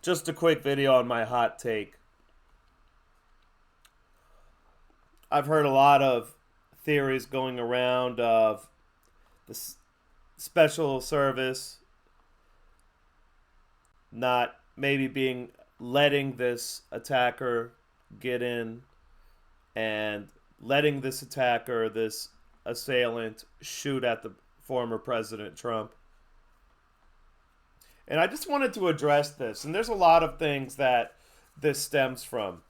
Just a quick video on my hot take. I've heard a lot of theories going around of the special service not maybe being letting this attacker get in and letting this attacker, this assailant, shoot at the former President Trump. And I just wanted to address this. And there's a lot of things that this stems from.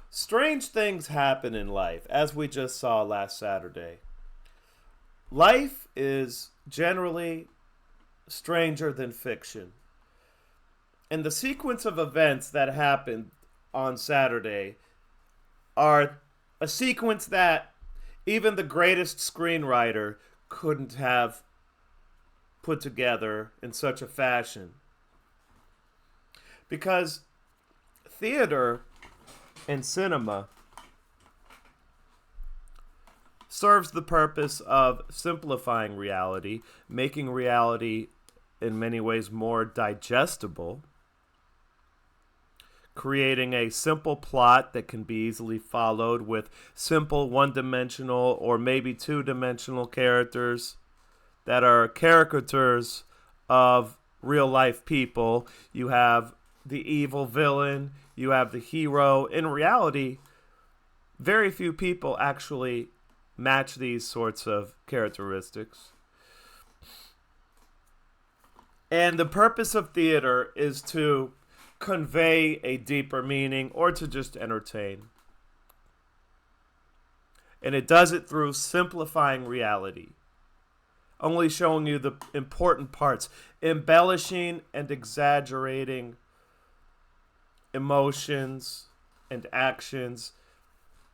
Strange things happen in life, as we just saw last Saturday. Life is generally stranger than fiction. And the sequence of events that happened on Saturday are a sequence that even the greatest screenwriter couldn't have put together in such a fashion. Because theater and cinema serves the purpose of simplifying reality, making reality in many ways more digestible, creating a simple plot that can be easily followed with simple one-dimensional or maybe two-dimensional characters that are caricatures of real-life people. You have the evil villain, you have the hero. In reality, very few people actually match these sorts of characteristics. And the purpose of theater is to convey a deeper meaning or to just entertain. And it does it through simplifying reality, only showing you the important parts, embellishing and exaggerating emotions and actions.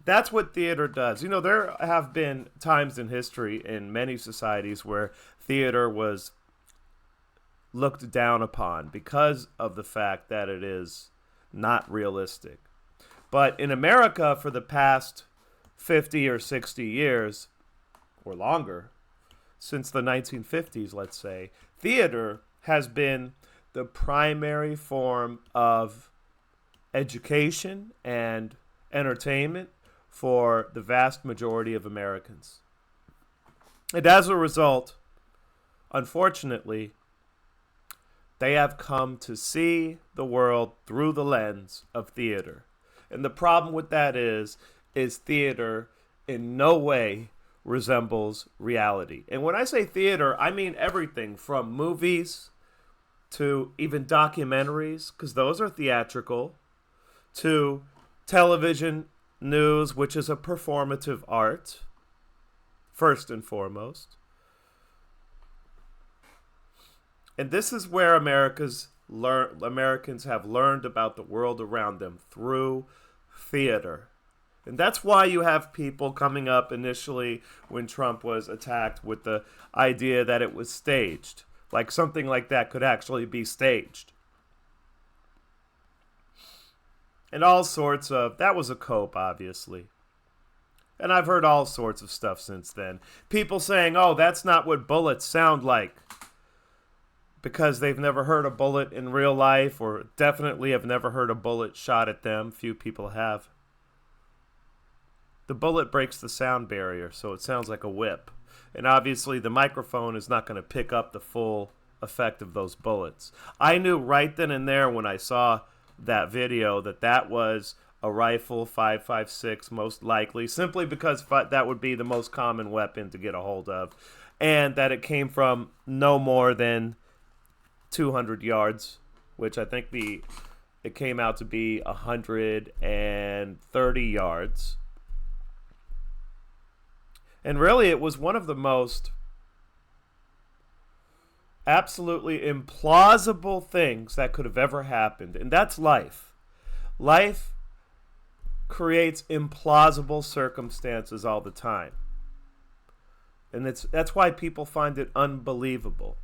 That's what theater does. You know, there have been times in history in many societies where theater was looked down upon because of the fact that it is not realistic. But in America, for the past 50 or 60 years, or longer, since the 1950s, let's say, theater has been the primary form of education and entertainment for the vast majority of Americans. And as a result, unfortunately, they have come to see the world through the lens of theater. And the problem with that is theater in no way resembles reality. And when I say theater, I mean everything from movies to even documentaries, because those are theatrical, to television news, which is a performative art, first and foremost. And this is where Americans have learned about the world around them through theater. And that's why you have people coming up initially when Trump was attacked with the idea that it was staged. Like something like that could actually be staged. And all sorts of, that was a cope, obviously. And I've heard all sorts of stuff since then. People saying, oh, that's not what bullets sound like, because they've never heard a bullet in real life, or definitely have never heard a bullet shot at them. Few people have. The bullet breaks the sound barrier, so it sounds like a whip. And obviously the microphone is not going to pick up the full effect of those bullets. I knew right then and there when I saw that video that was a rifle 5.56 most likely, simply because that would be the most common weapon to get a hold of, and that it came from no more than 200 yards, which I think it came out to be 130 yards. And really it was one of the most absolutely implausible things that could have ever happened. And that's life. Life creates implausible circumstances all the time. And that's why people find it unbelievable.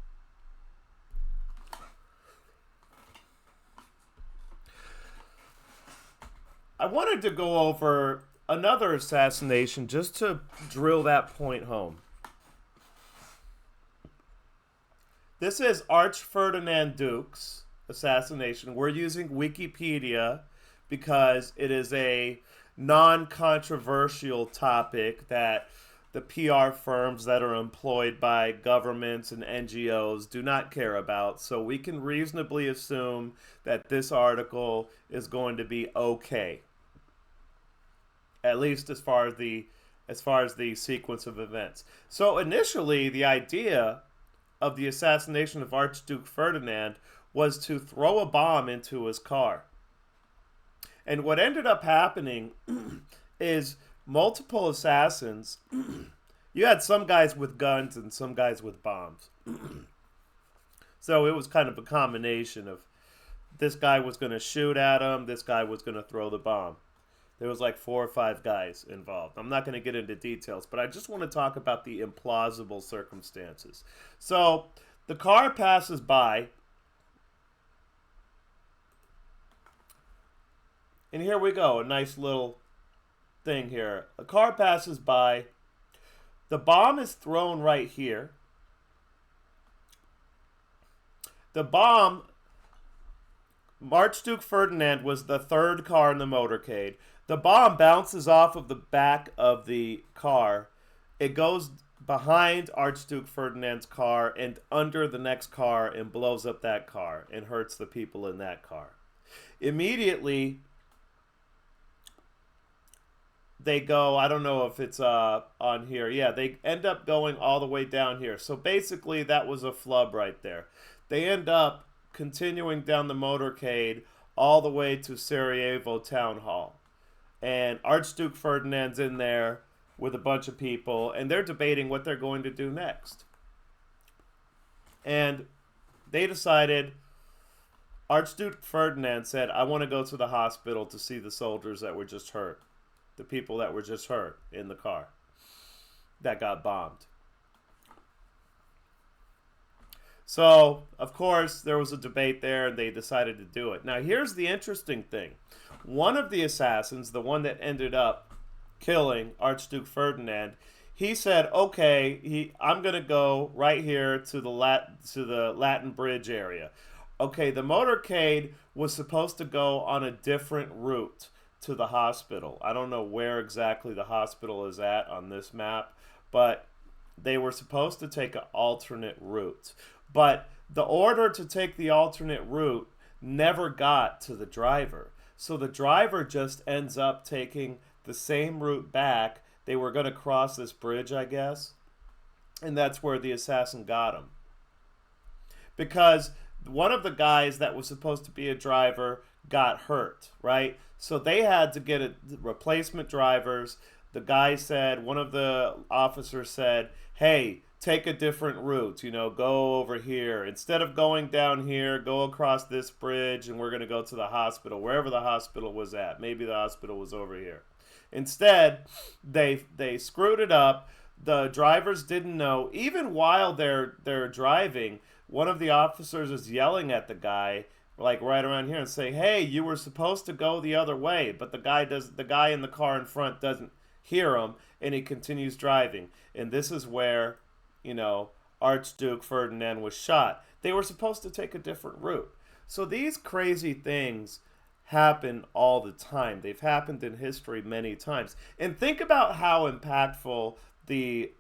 I wanted to go over another assassination just to drill that point home. This is Arch Ferdinand Duke's assassination. We're using Wikipedia because it is a non controversial topic that the PR firms that are employed by governments and NGOs do not care about. So we can reasonably assume that this article is going to be okay, at least as far as the sequence of events. So initially, the idea of the assassination of Archduke Ferdinand was to throw a bomb into his car. And what ended up happening is multiple assassins. You had some guys with guns and some guys with bombs. So it was kind of a combination of this guy was going to shoot at him, this guy was going to throw the bomb. There was like 4 or 5 guys involved. I'm not going to get into details, but I just want to talk about the implausible circumstances. So the car passes by, and here we go, a nice little thing here. A car passes by. The bomb is thrown right here. The bomb, Archduke Ferdinand was the 3rd car in the motorcade. The bomb bounces off of the back of the car. It goes behind Archduke Ferdinand's car and under the next car and blows up that car and hurts the people in that car. Immediately, they go, I don't know if it's on here. Yeah, they end up going all the way down here. So basically, that was a flub right there. They end up continuing down the motorcade all the way to Sarajevo Town Hall. And Archduke Ferdinand's in there with a bunch of people, and they're debating what they're going to do next. And they decided, Archduke Ferdinand said, I want to go to the hospital to see the soldiers that were just hurt. The people that were just hurt in the car that got bombed. So, of course, there was a debate there, and they decided to do it. Now, here's the interesting thing. One of the assassins, the one that ended up killing Archduke Ferdinand, he said, okay, I'm going to go right here to the Latin Bridge area. Okay, the motorcade was supposed to go on a different route to the hospital. I don't know where exactly the hospital is at on this map, but they were supposed to take an alternate route. But the order to take the alternate route never got to the driver. So the driver just ends up taking the same route back. They were going to cross this bridge, I guess. And that's where the assassin got him. Because one of the guys that was supposed to be a driver got hurt, right? So they had to get replacement drivers. The guy said, one of the officers said, hey, take a different route, go over here. Instead of going down here, go across this bridge, and we're going to go to the hospital, wherever the hospital was at. Maybe the hospital was over here. Instead, they screwed it up. The drivers didn't know. Even while they're driving, one of the officers is yelling at the guy, like right around here, and saying, hey, you were supposed to go the other way. But the guy in the car in front doesn't hear him, and he continues driving. And this is where Archduke Ferdinand was shot. They were supposed to take a different route. So these crazy things happen all the time. They've happened in history many times. And think about how impactful the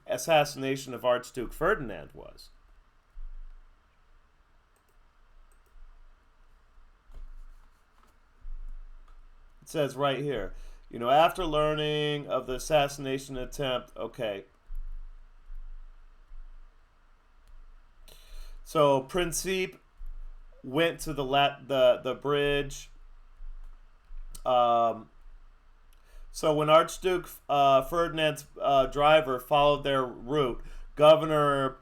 assassination of Archduke Ferdinand was. It says right here, after learning of the assassination attempt, okay. So Principe went to the bridge. So when Archduke Ferdinand's driver followed their route, Governor,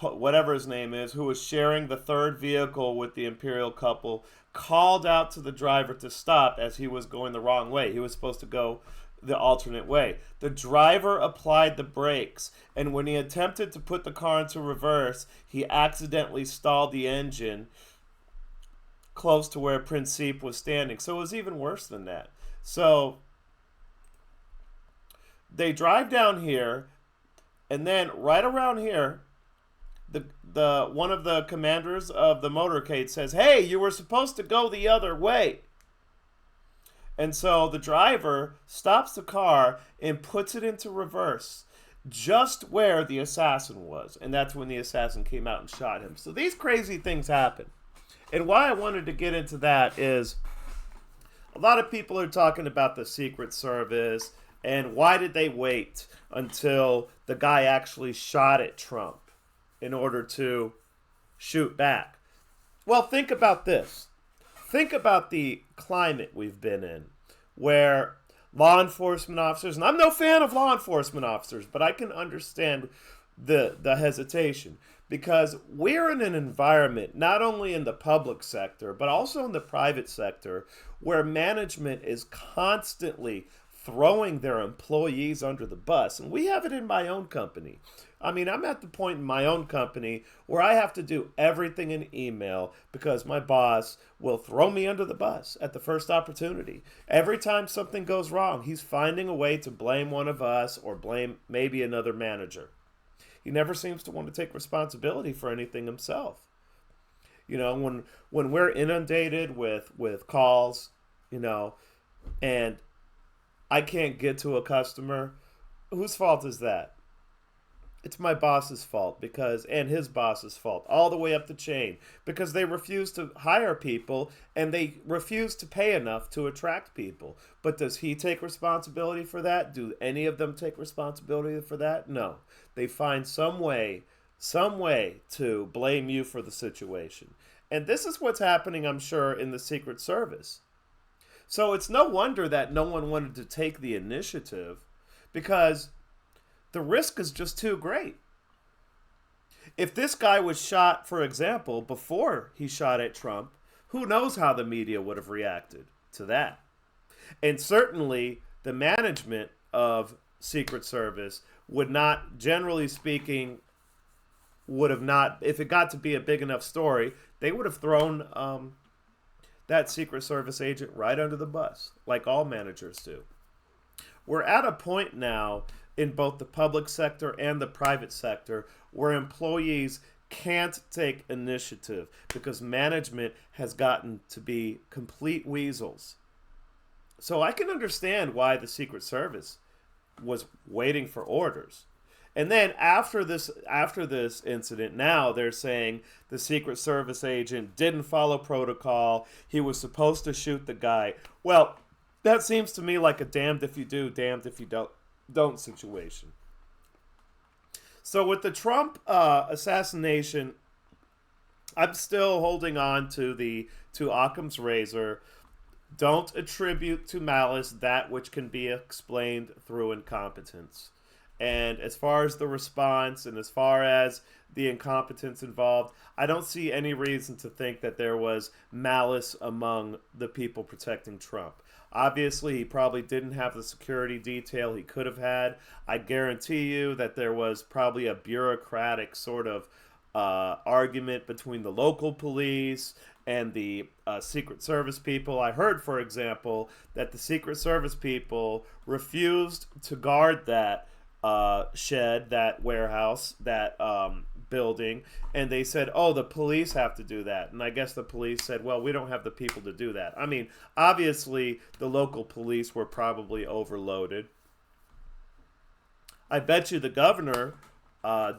whatever his name is, who was sharing the 3rd vehicle with the imperial couple, called out to the driver to stop as he was going the wrong way. He was supposed to go the alternate way. The driver applied the brakes, and when he attempted to put the car into reverse, he accidentally stalled the engine close to where Principe was standing. So it was even worse than that. So they drive down here, and then right around here, the one of the commanders of the motorcade says, "Hey, you were supposed to go the other way." And so the driver stops the car and puts it into reverse just where the assassin was. And that's when the assassin came out and shot him. So these crazy things happen. And why I wanted to get into that is a lot of people are talking about the Secret Service and why did they wait until the guy actually shot at Trump in order to shoot back. Well, think about this. Think about the climate we've been in where law enforcement officers, and I'm no fan of law enforcement officers, but I can understand the hesitation because we're in an environment, not only in the public sector, but also in the private sector, where management is constantly throwing their employees under the bus. And we have it in my own company. I mean, I'm at the point in my own company where I have to do everything in email because my boss will throw me under the bus at the first opportunity. Every time something goes wrong, he's finding a way to blame one of us or blame maybe another manager. He never seems to want to take responsibility for anything himself. You know, when we're inundated with calls, you know, and I can't get to a customer, whose fault is that? It's my boss's fault and his boss's fault, all the way up the chain, because they refuse to hire people and they refuse to pay enough to attract people. But does he take responsibility for that? Do any of them take responsibility for that? No. They find some way to blame you for the situation. And this is what's happening, I'm sure, in the Secret Service. So it's no wonder that no one wanted to take the initiative because the risk is just too great. If this guy was shot, for example, before he shot at Trump, who knows how the media would have reacted to that? And certainly the management of Secret Service would not, generally speaking, would have not, if it got to be a big enough story, they would have thrown that Secret Service agent right under the bus, like all managers do. We're at a point now in both the public sector and the private sector where employees can't take initiative because management has gotten to be complete weasels. So I can understand why the Secret Service was waiting for orders. And then after this incident, now they're saying the Secret Service agent didn't follow protocol. He was supposed to shoot the guy. Well, that seems to me like a damned if you do, damned if you don't situation. So with the Trump assassination, I'm still holding on to Occam's razor. Don't attribute to malice that which can be explained through incompetence. And as far as the response and as far as the incompetence involved, I don't see any reason to think that there was malice among the people protecting Trump. Obviously, he probably didn't have the security detail he could have had. I guarantee you that there was probably a bureaucratic sort of argument between the local police and the Secret Service people. I heard, for example, that the Secret Service people refused to guard that shed, that warehouse, that building, and they said, oh, the police have to do that. And I guess the police said, well, we don't have the people to do that. I mean, obviously, the local police were probably overloaded. I bet you the governor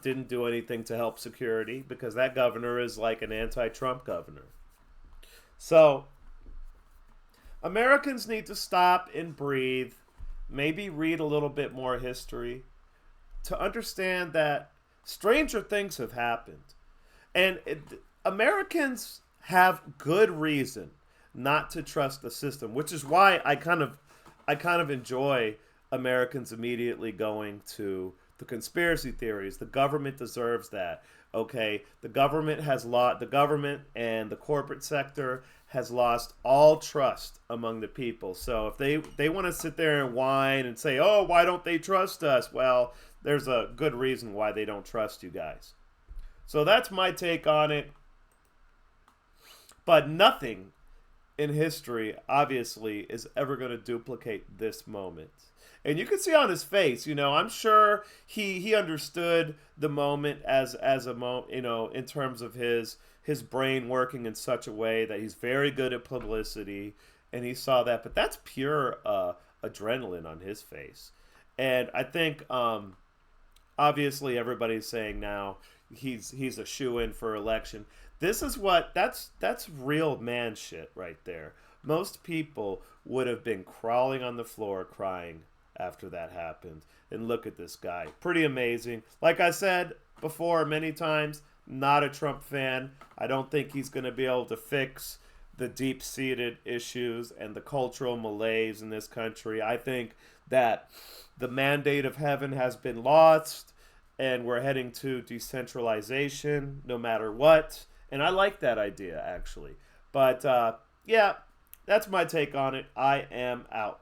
didn't do anything to help security because that governor is like an anti-Trump governor. So, Americans need to stop and breathe, maybe read a little bit more history to understand that stranger things have happened. And Americans have good reason not to trust the system, which is why I kind of enjoy Americans immediately going to the conspiracy theories. The government deserves that. Okay, the government and the corporate sector has lost all trust among the people. So if they want to sit there and whine and say, oh, why don't they trust us? Well, there's a good reason why they don't trust you guys. So that's my take on it. But nothing in history, obviously, is ever going to duplicate this moment. And you could see on his face, I'm sure he understood the moment as a moment, in terms of his brain working in such a way that he's very good at publicity, and he saw that. But that's pure adrenaline on his face, and I think obviously everybody's saying now he's a shoe in for election. This is what that's real man shit right there. Most people would have been crawling on the floor crying after that happened. And look at this guy. Pretty amazing. Like I said before many times, not a Trump fan. I don't think he's going to be able to fix the deep seated issues and the cultural malaise in this country. I think that the mandate of heaven has been lost and we're heading to decentralization no matter what. And I like that idea, actually. But yeah, that's my take on it. I am out.